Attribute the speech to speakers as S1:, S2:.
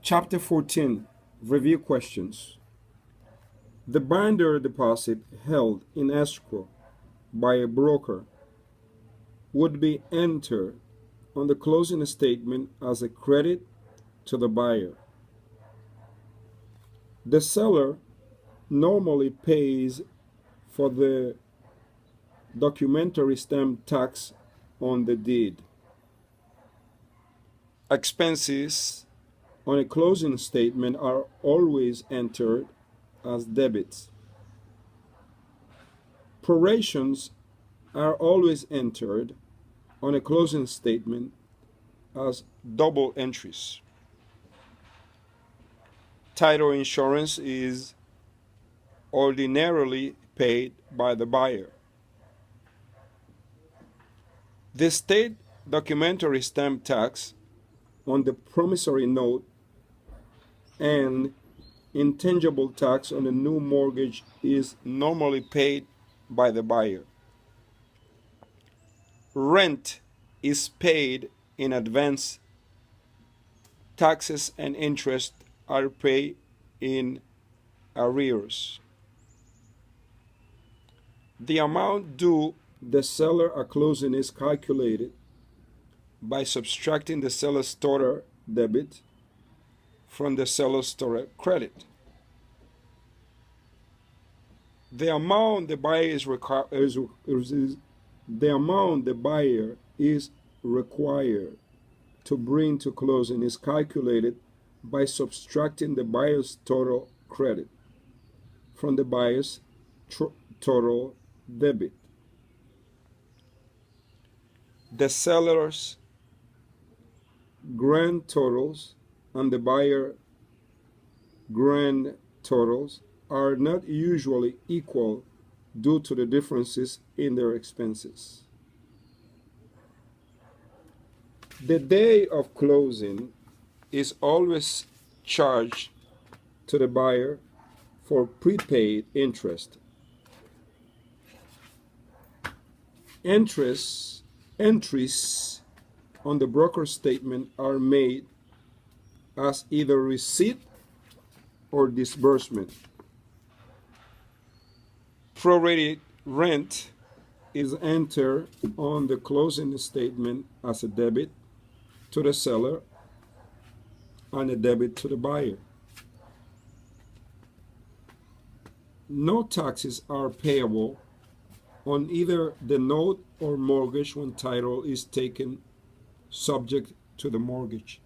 S1: Chapter 14, Review Questions. The binder deposit held in escrow by a broker would be entered on the closing statement as a credit to the buyer. The seller normally pays for the documentary stamp tax on the deed. Expenses on a closing statement are always entered as debits. Prorations are always entered on a closing statement as double entries. Title insurance is ordinarily paid by the buyer. The state documentary stamp tax on the promissory note and intangible tax on a new mortgage is normally paid by the buyer. Rent is paid in advance. Taxes and interest are paid in arrears. The amount due the seller at closing is calculated by subtracting the seller's total debit from the seller's total credit. The amount the buyer is required to bring to closing is calculated by subtracting the buyer's total credit from the buyer's total debit. The seller's grand totals and the buyer grand totals are not usually equal due to the differences in their expenses. The day of closing is always charged to the buyer for prepaid interest. Entries on the broker statement are made as either receipt or disbursement. Prorated rent is entered on the closing statement as a debit to the seller and a debit to the buyer. No taxes are payable on either the note or mortgage when title is taken subject to the mortgage.